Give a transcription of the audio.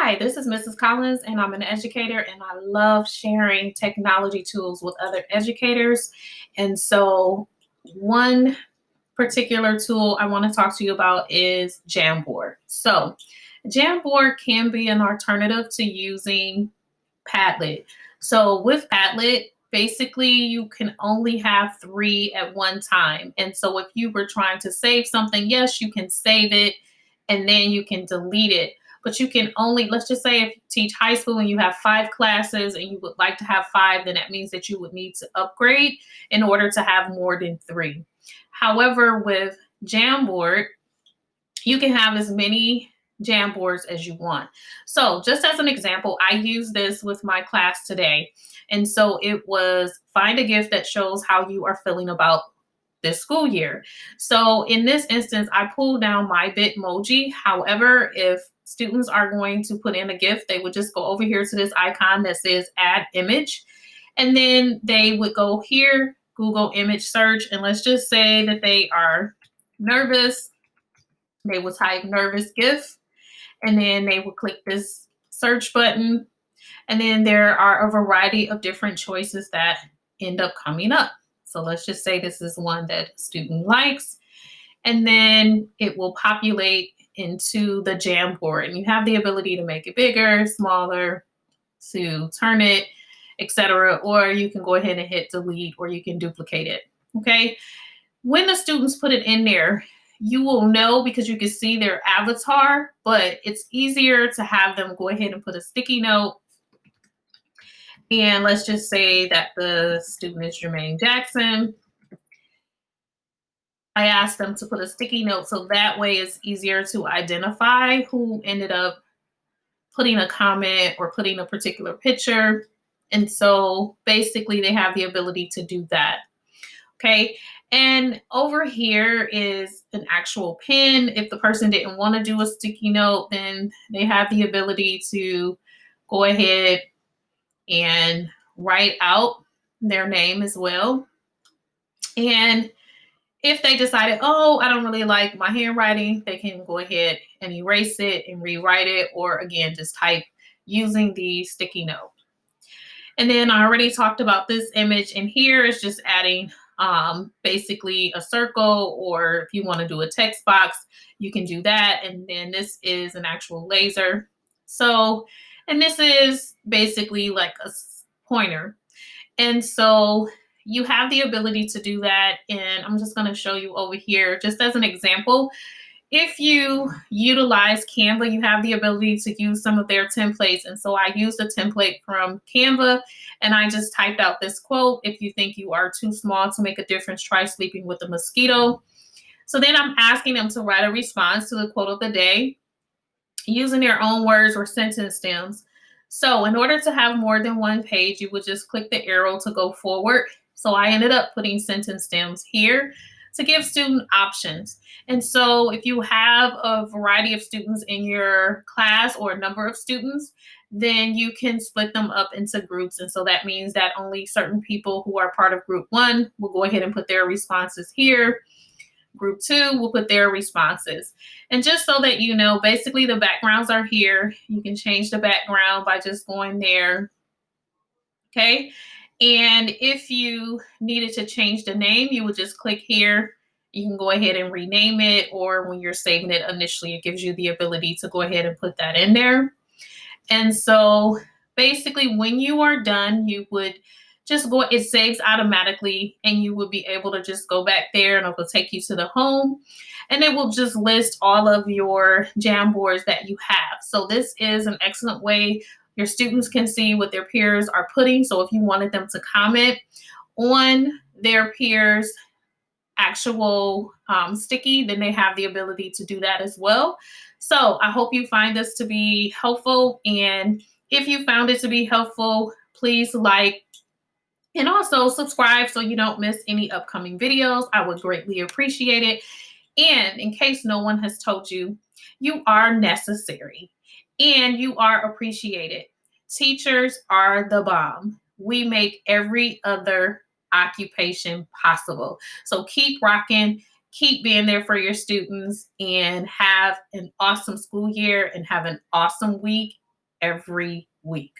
Hi, this is Mrs. Collins, and I'm an educator, and I love sharing technology tools with other educators. And so, one particular tool I want to talk to you about is Jamboard. So, Jamboard can be an alternative to using Padlet. So, with Padlet, basically you can only have three at one time. And so, if you were trying to save something, yes, you can save it and then you can delete it. But you can only, let's just say if you teach high school and you have five classes and you would like to have five, then that means that you would need to upgrade in order to have more than three. However, with Jamboard, you can have as many Jamboards as you want. So just as an example, I use this with my class today. And so it was find a gift that shows how you are feeling about this school year. So in this instance, I pulled down my Bitmoji. However, if students are going to put in a gift, they would just go over here to this icon that says add image. And then they would go here, Google image search, and let's just say that they are nervous. They will type nervous GIF, and then they will click this search button. And then there are a variety of different choices that end up coming up. So let's just say this is one that a student likes, and then it will populate into the Jamboard. And you have the ability to make it bigger, smaller, to turn it, etc. Or you can go ahead and hit delete, or you can duplicate it. Okay. When the students put it in there, you will know because you can see their avatar, but it's easier to have them go ahead and put a sticky note. And let's just say that the student is Jermaine Jackson. I asked them to put a sticky note so that way it's easier to identify who ended up putting a comment or putting a particular picture. And so basically they have the ability to do that. Okay. And over here is an actual pen. If the person didn't want to do a sticky note, then they have the ability to go ahead and write out their name as well. And if they decided, oh, I don't really like my handwriting, they can go ahead and erase it and rewrite it, or again, just type using the sticky note. And then I already talked about this image, and here is just adding basically a circle, or if you want to do a text box, you can do that. And then this is an actual laser. So, and this is basically like a pointer. And so you have the ability to do that. And I'm just going to show you over here, just as an example. If you utilize Canva, you have the ability to use some of their templates. And so I used a template from Canva, and I just typed out this quote: if you think you are too small to make a difference, try sleeping with a mosquito. So then I'm asking them to write a response to the quote of the day using their own words or sentence stems. So in order to have more than one page, you would just click the arrow to go forward. So I ended up putting sentence stems here to give student options. And so if you have a variety of students in your class or a number of students, then you can split them up into groups. And so that means that only certain people who are part of group one will go ahead and put their responses here. Group two will put their responses. And just so that you know, basically the backgrounds are here. You can change the background by just going there. Okay. And if you needed to change the name, you would just click here. You can go ahead and rename it, or when you're saving it initially, it gives you the ability to go ahead and put that in there. And so basically when you are done, you would just go, it saves automatically, and you will be able to just go back there and it will take you to the home, and it will just list all of your Jamboards that you have. So this is an excellent way your students can see what their peers are putting. So if you wanted them to comment on their peers' actual sticky, then they have the ability to do that as well. So I hope you find this to be helpful. And if you found it to be helpful, please like and also subscribe so you don't miss any upcoming videos. I would greatly appreciate it. And in case no one has told you, you are necessary and you are appreciated. Teachers are the bomb. We make every other occupation possible. So keep rocking, keep being there for your students, and have an awesome school year and have an awesome week. every week.